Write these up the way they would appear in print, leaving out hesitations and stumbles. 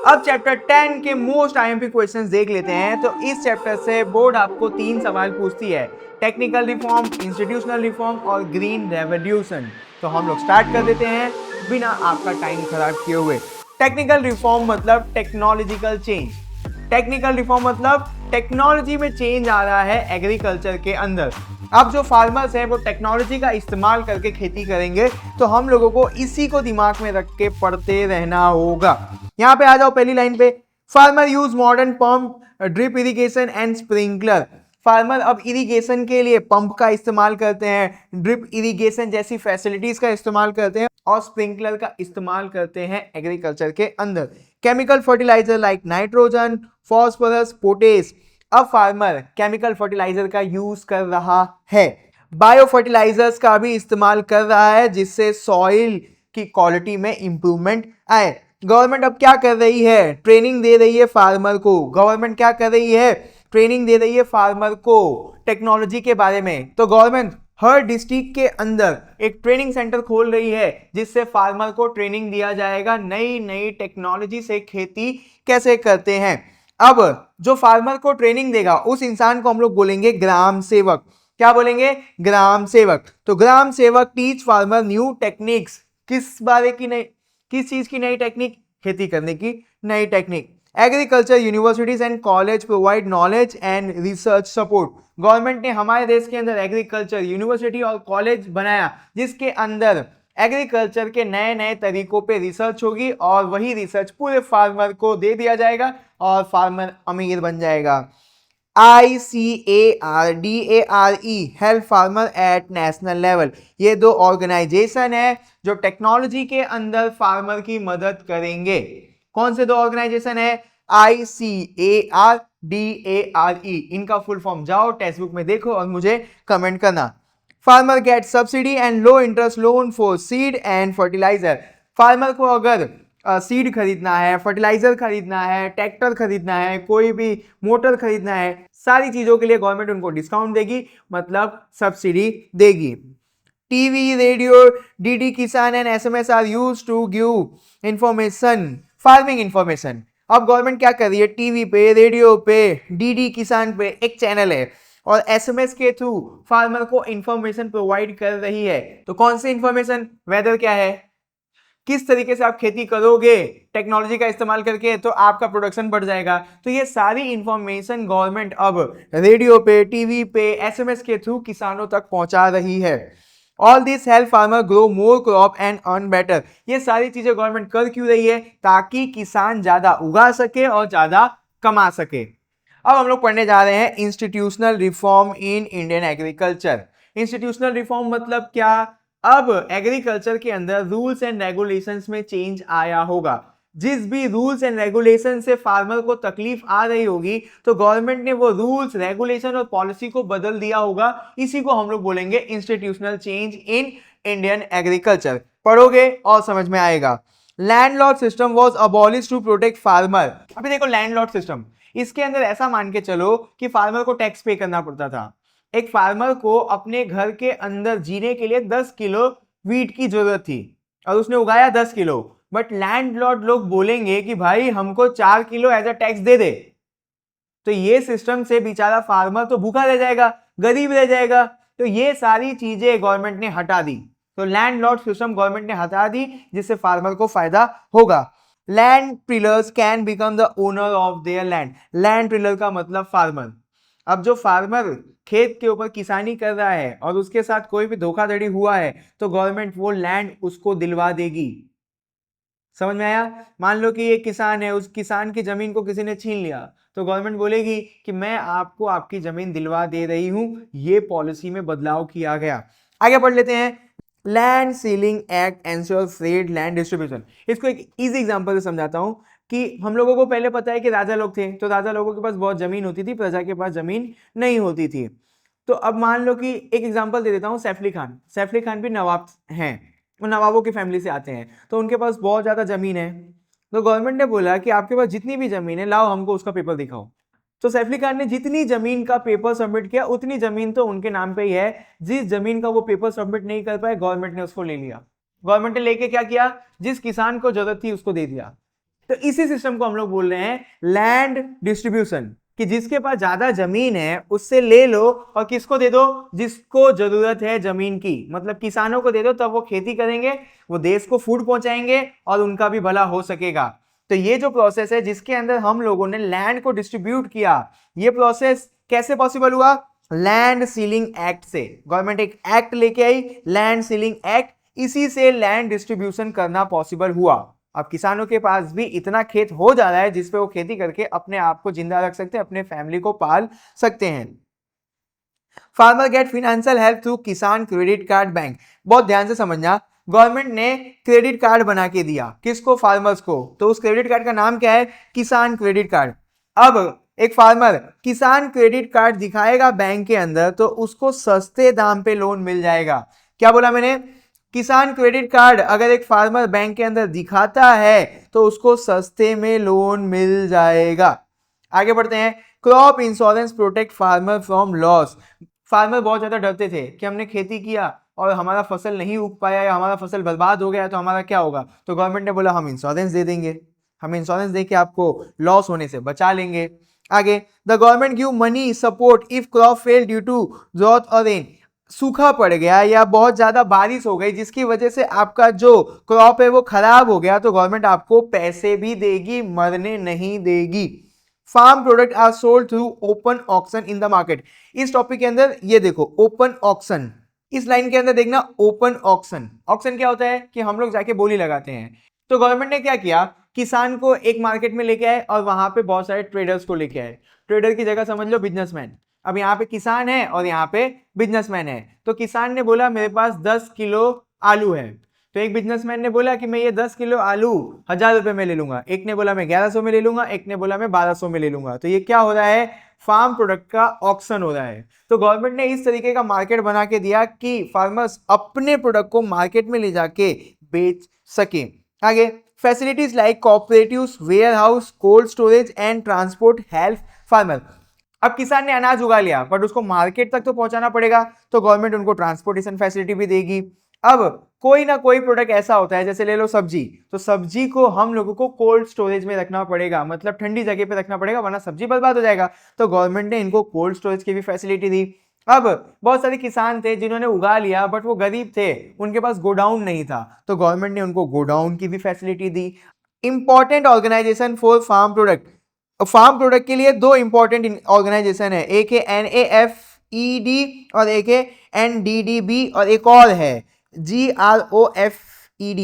अब चैप्टर 10 के most IMP questions देख लेते हैं। तो इस चैप्टर से बोर्ड आपको 3 सवाल पूछती है, टेक्निकल रिफॉर्म, इंस्टीट्यूशनल रिफॉर्म और ग्रीन रेवोल्यूशन। तो हम लोग स्टार्ट कर देते हैं बिना आपका टाइम खराब किए हुए। टेक्निकल रिफॉर्म मतलब टेक्नोलॉजिकल चेंज। टेक्निकल रिफॉर्म मतलब टेक्नोलॉजी में चेंज आ रहा है एग्रीकल्चर के अंदर। अब जो फार्मर्स हैं वो टेक्नोलॉजी का इस्तेमाल करके खेती करेंगे, तो हम लोगों को इसी को दिमाग में रख के पढ़ते रहना होगा। यहाँ पे आ जाओ पहली लाइन पे, farmer use modern pump, drip irrigation and sprinkler. Farmer अब इरिगेशन के लिए पंप का इस्तेमाल करते हैं, ड्रिप इरिगेशन जैसी फैसिलिटीज का इस्तेमाल करते हैं और स्प्रिंकलर का इस्तेमाल करते हैं एग्रीकल्चर के अंदर। Chemical fertiliser like nitrogen, phosphorus, potash. अब फार्मर केमिकल फर्टिलाइजर का यूज कर रहा है, बायो फर्टिलाइजर्स का भी इस्तेमाल कर रहा है जिससे सॉइल की क्वालिटी में इंप्रूवमेंट आए। गवर्नमेंट अब क्या कर रही है, ट्रेनिंग दे रही है फार्मर को। गवर्नमेंट क्या कर रही है, ट्रेनिंग दे रही है फार्मर को टेक्नोलॉजी के बारे में। तो गवर्नमेंट हर डिस्ट्रिक्ट के अंदर एक ट्रेनिंग सेंटर खोल रही है जिससे फार्मर को ट्रेनिंग दिया जाएगा, नई नई टेक्नोलॉजी से खेती कैसे करते हैं। अब जो फार्मर को ट्रेनिंग देगा उस इंसान को हम लोग बोलेंगे ग्राम सेवक। क्या बोलेंगे, ग्राम सेवक। तो ग्राम सेवक टीच फार्मर न्यू टेक्निक्स। किस बारे की नई, किस चीज की नई टेक्निक, खेती करने की नई technique. Agriculture universities and college provide knowledge and research support. Government ने हमारे देश के अंदर एग्रीकल्चर यूनिवर्सिटी और कॉलेज बनाया जिसके अंदर एग्रीकल्चर के नए नए तरीकों पे रिसर्च होगी और वही रिसर्च पूरे फार्मर को दे दिया जाएगा और फार्मर अमीर बन जाएगा। ICARDARE help farmer at national level. ये दो ऑर्गेनाइजेशन है जो टेक्नोलॉजी के अंदर फार्मर की मदद करेंगे। कौन से दो ऑर्गेनाइजेशन है, ICARDARE। इनका फुल फॉर्म जाओ टेक्स्ट बुक में देखो और मुझे कमेंट करना। Farmer get subsidy and low interest loan for seed and fertiliser. Farmer को अगर सीड खरीदना है, फर्टिलाइजर खरीदना है, ट्रैक्टर खरीदना है, कोई भी मोटर खरीदना है, सारी चीजों के लिए गवर्नमेंट उनको डिस्काउंट देगी, मतलब सब्सिडी देगी। TV, radio, DD Kisan and SMS are used to give information, farming information. अब गवर्नमेंट क्या कर रही है, टीवी पे, रेडियो पे, डीडी किसान पे एक चैनल है और एसएमएस के थ्रू फार्मर को इंफॉर्मेशन प्रोवाइड कर रही है। तो कौन सी इंफॉर्मेशन, वेदर क्या है, किस तरीके से आप खेती करोगे टेक्नोलॉजी का इस्तेमाल करके तो आपका प्रोडक्शन बढ़ जाएगा। तो ये सारी इंफॉर्मेशन गवर्नमेंट अब रेडियो पे, टीवी पे, एसएमएस के थ्रू किसानों तक पहुंचा रही है। All this help farmer grow more crop and earn better. ये सारी चीजें गवर्नमेंट कर क्यों रही है, ताकि किसान ज्यादा उगा सके और ज्यादा कमा सके। अब हम लोग पढ़ने जा रहे हैं institutional reform in Indian agriculture. Institutional reform मतलब क्या, अब एग्रीकल्चर के अंदर रूल्स एंड रेगुलेशंस में चेंज आया होगा। जिस भी रूल्स एंड रेगुलेशन से फार्मर को तकलीफ आ रही होगी तो गवर्नमेंट ने वो रूल्स, रेगुलेशन और पॉलिसी को बदल दिया होगा। इसी को हम लोग बोलेंगे institutional change in Indian agriculture. पढ़ोगे और समझ में आएगा। Landlord system was abolished to protect farmer. अभी देखो लैंडलॉर्ड सिस्टम, इसके अंदर ऐसा मान के चलो कि फार्मर को टैक्स पे करना पड़ता था। एक फार्मर को अपने घर के अंदर जीने के लिए 10 किलो वीट की जरूरत थी और उसने उगाया 10 किलो, बट लैंडलॉर्ड लोग बोलेंगे कि भाई हमको 4 किलो एज अ टैक्स दे दे। तो ये सिस्टम से बेचारा फार्मर तो भूखा रह जाएगा, गरीब रह जाएगा। तो ये सारी चीजें गवर्नमेंट ने हटा दी। तो लैंडलॉर्ड सिस्टम गवर्नमेंट ने हटा दी जिससे फार्मर को फायदा होगा। Land tillers can become the owner of their land. Land tiller का मतलब फार्मर। अब जो फार्मर खेत के ऊपर किसानी कर रहा है और उसके साथ कोई भी धोखाधड़ी हुआ है तो गवर्नमेंट वो लैंड उसको दिलवा देगी। समझ में आया। मान लो कि एक किसान है, उस किसान की जमीन को किसी ने छीन लिया तो गवर्नमेंट बोलेगी कि मैं आपको आपकी जमीन दिलवा दे रही हूं। ये पॉलिसी में बदलाव किया गया। आगे पढ़ लेते हैं। Land ceiling act ensure fair land distribution. इसको एक इजी एग्जांपल से समझाता हूं कि हम लोगों को पहले पता है कि राजा लोग थे, तो राजा लोगों के पास बहुत जमीन होती थी, प्रजा के पास जमीन नहीं होती थी। तो अब मान लो कि एक एग्जांपल दे देता हूं, सैफ अली खान। सैफ अली खान भी नवाब हैं, वो नवाबों की फैमिली से आते हैं, तो उनके पास बहुत ज्यादा जमीन है। तो गवर्नमेंट ने बोला कि आपके पास जितनी भी जमीन है लाओ हमको उसका पेपर दिखाओ। तो सैफ अली खान ने जितनी जमीन का पेपर सबमिट किया उतनी जमीन तो उनके नाम पे ही है। जिस जमीन का वो पेपर सबमिट नहीं कर पाए गवर्नमेंट ने उसको ले लिया। गवर्नमेंट ने लेके क्या किया, जिस किसान को जरूरत थी उसको दे दिया। तो इसी सिस्टम को हम लोग बोल रहे हैं लैंड डिस्ट्रीब्यूशन, कि जिसके पास ज्यादा जमीन है उससे ले लो और किसको दे दो, जिसको जरूरत है जमीन की, मतलब किसानों को दे दो, तब वो खेती करेंगे, वो देश को फूड पहुंचाएंगे और उनका भी भला हो सकेगा। तो ये जो प्रोसेस है जिसके अंदर हम लोगों ने लैंड को डिस्ट्रीब्यूट किया, ये प्रोसेस कैसे पॉसिबल हुआ? लैंड सीलिंग एक्ट से। गवर्नमेंट एक एक्ट लेके आई, लैंड सीलिंग एक्ट, इसी से लैंड डिस्ट्रीब्यूशन करना पॉसिबल हुआ। अब किसानों के पास भी इतना खेत हो जा रहा है जिसपे वो खेती करके अपने आप को जिंदा रख सकते हैं, अपने फैमिली को पाल सकते हैं। Farmer get financial help through Kisan credit card bank. बहुत ध्यान से समझना, गवर्नमेंट ने क्रेडिट कार्ड बना के दिया, किसको? फार्मर्स को। तो उस क्रेडिट कार्ड का नाम क्या है? किसान क्रेडिट कार्ड। अब एक फार्मर किसान क्रेडिट कार्ड दिखाएगा बैंक के अंदर तो उसको सस्ते दाम पे लोन मिल जाएगा। क्या बोला मैंने? किसान क्रेडिट कार्ड अगर एक फार्मर बैंक के अंदर दिखाता है तो उसको सस्ते में लोन मिल जाएगा। आगे बढ़ते हैं। Crop insurance protect farmer from loss. Farmer बहुत ज्यादा डरते थे कि हमने खेती किया और हमारा फसल नहीं उग पाया या हमारा फसल बर्बाद हो गया तो हमारा क्या होगा? तो गवर्नमेंट ने बोला हम इंश्योरेंस दे देंगे, हम इंश्योरेंस दे के आपको लॉस होने से बचा लेंगे। आगे, the government give money support if crop fail due to drought और रेन। सूखा पड़ गया या बहुत ज्यादा बारिश हो गई जिसकी वजह से आपका जो क्रॉप है वो खराब हो गया तो गवर्नमेंट आपको पैसे भी देगी, मरने नहीं देगी। Farm product are sold through open auction in the market. इस टॉपिक के अंदर ये देखो ओपन ऑक्शन, इस लाइन के अंदर देखना ओपन ऑक्शन। ऑक्शन क्या होता है? कि हम लोग जाके बोली लगाते हैं। तो गवर्नमेंट ने क्या किया, किसान को एक मार्केट में लेके आए और वहां पे बहुत सारे ट्रेडर्स को लेके आए। ट्रेडर की जगह समझ लो बिजनेसमैन। अब यहाँ पे किसान है और यहाँ पे बिजनेसमैन है। तो किसान ने बोला मेरे पास 10 किलो आलू है, तो एक बिजनेसमैन ने बोला कि मैं ये 10 किलो आलू 1000 रुपए में ले लूंगा। एक ने बोला मैं 1100 में ले लूंगा, एक ने बोला मैं 1200 में ले लूंगा। तो ये क्या हो रहा है? फार्म प्रोडक्ट का ऑक्शन हो रहा है। तो गवर्नमेंट ने इस तरीके का मार्केट बना के दिया कि फार्मर्स अपने प्रोडक्ट को मार्केट में ले जाके बेच सके। आगे, facilities like cooperatives, ware house, cold storage and transport help farmer. अब किसान ने अनाज उगा लिया बट उसको मार्केट तक तो पहुंचाना पड़ेगा, तो गवर्नमेंट उनको ट्रांसपोर्टेशन फैसिलिटी भी देगी। अब कोई ना कोई प्रोडक्ट ऐसा होता है, जैसे ले लो सब्जी, तो सब्जी को हम लोगों को कोल्ड स्टोरेज में रखना पड़ेगा, मतलब ठंडी जगह पे रखना पड़ेगा वरना सब्जी बर्बाद हो जाएगा। तो गवर्नमेंट ने इनको कोल्ड स्टोरेज की भी फैसिलिटी दी। अब बहुत सारे किसान थे जिन्होंने उगा लिया बट वो गरीब थे, उनके पास गोडाउन नहीं था, तो गवर्नमेंट ने उनको गोडाउन की भी फैसिलिटी दी। Important organisation for farm product. Farm product के लिए दो इंपॉर्टेंट ऑर्गेनाइजेशन है, एक है NAFED और एक है NDDB और एक और है GROFED।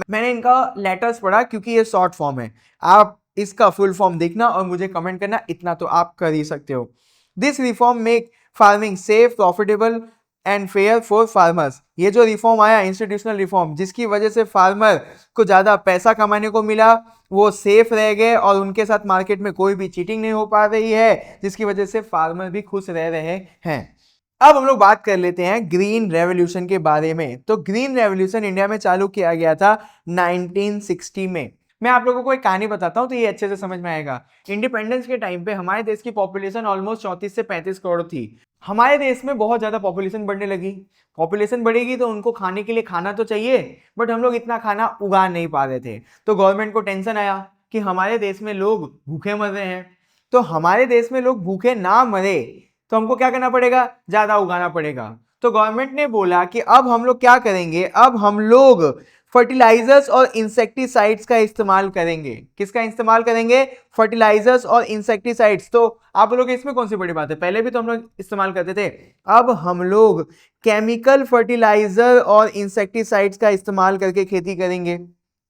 मैंने इनका लेटर्स पढ़ा क्योंकि ये शॉर्ट फॉर्म है, आप इसका फुल फॉर्म देखना और मुझे कमेंट करना, इतना तो आप कर ही सकते हो। This reform make farming safe, profitable and fair for farmers. ये जो रिफॉर्म आया इंस्टीट्यूशनल रिफॉर्म, जिसकी वजह से फार्मर को ज्यादा पैसा कमाने को मिला, वो सेफ रह गए और उनके साथ मार्केट में कोई भी चीटिंग नहीं हो पा रही है, जिसकी वजह से फार्मर भी खुश रह रहे हैं। अब हम लोग बात कर लेते हैं ग्रीन रेवोल्यूशन के बारे में। तो ग्रीन रेवोल्यूशन इंडिया में चालू किया गया था 1960 में। मैं आप लोगों को एक कहानी बताता हूं तो ये अच्छे से समझ में आएगा। इंडिपेंडेंस के टाइम पे हमारे देश की पॉपुलेशन ऑलमोस्ट 34 से 35 करोड़ थी। हमारे देश में बहुत ज्यादा पॉपुलेशन बढ़ने लगी। पॉपुलेशन बढ़ेगी तो उनको खाने के लिए खाना तो चाहिए, बट हम लोग इतना खाना उगा नहीं पा रहे थे। तो गवर्नमेंट को टेंशन आया कि हमारे देश में लोग भूखे मर रहे हैं, तो हमारे देश में लोग भूखे ना मरे तो हमको क्या करना पड़ेगा? ज्यादा उगाना पड़ेगा। तो गवर्नमेंट ने बोला कि अब हम लोग क्या करेंगे, अब हम लोग फर्टिलाइजर्स और इंसेक्टिसाइड्स का इस्तेमाल करेंगे। किसका इस्तेमाल करेंगे? फर्टिलाइजर्स और इंसेक्टिसाइड्स। तो आप लोग इसमें कौन सी बड़ी बात है, पहले भी तो हम लोग इस्तेमाल करते थे। अब हम लोग केमिकल फर्टिलाइजर और इंसेक्टिसाइड्स का इस्तेमाल करके खेती करेंगे।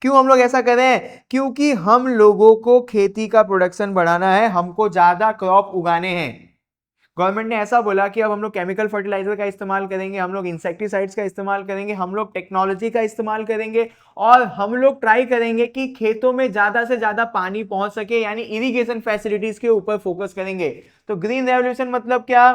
क्यों हम लोग ऐसा कर रहे हैं? क्योंकि हम लोगों को खेती का प्रोडक्शन बढ़ाना है, हमको ज्यादा क्रॉप उगाने हैं। गवर्नमेंट ने ऐसा बोला कि अब हम लोग केमिकल फर्टिलाइजर का इस्तेमाल करेंगे, हम लोग इंसेक्टिसाइड्स का इस्तेमाल करेंगे, हम लोग टेक्नोलॉजी का इस्तेमाल करेंगे और हम लोग ट्राई करेंगे कि खेतों में ज्यादा से ज्यादा पानी पहुंच सके, यानी इरिगेशन फैसिलिटीज के ऊपर फोकस करेंगे। तो ग्रीन रेवोल्यूशन मतलब क्या?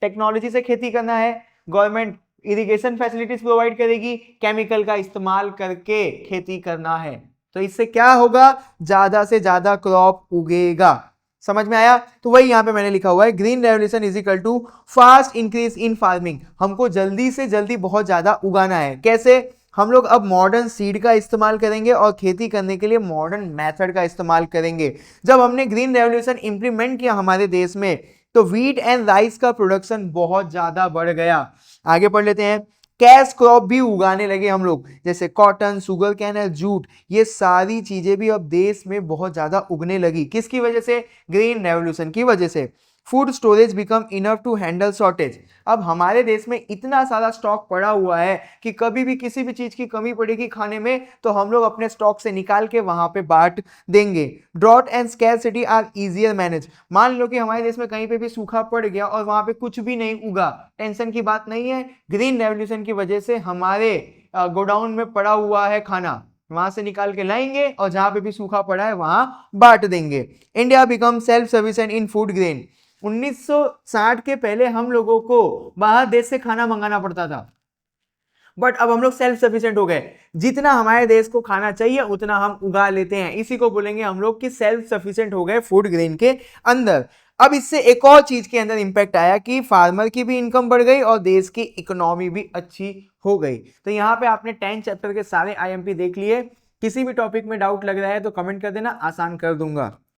टेक्नोलॉजी से खेती करना है, गवर्नमेंट इरिगेशन फैसिलिटीज प्रोवाइड करेगी, केमिकल का इस्तेमाल करके खेती करना है। तो इससे क्या होगा? ज्यादा से ज्यादा क्रॉप उगेगा। समझ में आया? तो वही यहां पे मैंने लिखा हुआ है, green revolution is equal to fast increase in farming. हमको जल्दी से जल्दी बहुत ज्यादा उगाना है। कैसे? हम लोग अब मॉडर्न सीड का इस्तेमाल करेंगे और खेती करने के लिए मॉडर्न मेथड का इस्तेमाल करेंगे। जब हमने ग्रीन रेवोल्यूशन इंप्लीमेंट किया हमारे देश में तो व्हीट एंड राइस का प्रोडक्शन बहुत ज्यादा बढ़ गया। आगे पढ़ लेते हैं। कैश क्रॉप भी उगाने लगे हम लोग, जैसे कॉटन, शुगर कैन और जूट, ये सारी चीजें भी अब देश में बहुत ज्यादा उगने लगी। किसकी वजह से? ग्रीन रेवोल्यूशन की वजह से। Food storage become enough to handle shortage. अब हमारे देश में इतना सारा स्टॉक पड़ा हुआ है कि कभी भी किसी भी चीज की कमी पड़ेगी खाने में तो हम लोग अपने स्टॉक से निकाल के वहां पे बांट देंगे। Drought and scarcity are easier manage. मान लो कि हमारे देश में कहीं पे भी सूखा पड़ गया और वहां पे कुछ भी नहीं उगा, टेंशन की बात नहीं है। ग्रीन रेवोल्यूशन की वजह से हमारे गोडाउन में पड़ा हुआ है खाना, वहां से निकाल के लाएंगे और जहां पे भी सूखा पड़ा है वहां बांट देंगे। इंडिया बिकम सेल्फ सफिशिएंट इन फूड ग्रेन। 1960 के पहले हम लोगों को बाहर देश से खाना मंगाना पड़ता था, बट अब हम लोग सेल्फ सफिशिएंट हो गए। जितना हमारे देश को खाना चाहिए उतना हम उगा लेते हैं। इसी को बोलेंगे हम लोग कि सेल्फ सफिशिएंट हो गए फूड ग्रेन के अंदर। अब इससे एक और चीज के अंदर इंपैक्ट आया कि फार्मर की भी इनकम बढ़ गई और देश की इकोनॉमी भी अच्छी हो गई। तो यहाँ पे आपने 10 चैप्टर के सारे आईएमपी देख लिए। किसी भी टॉपिक में डाउट लग रहा है तो कमेंट कर देना, आसान कर दूंगा।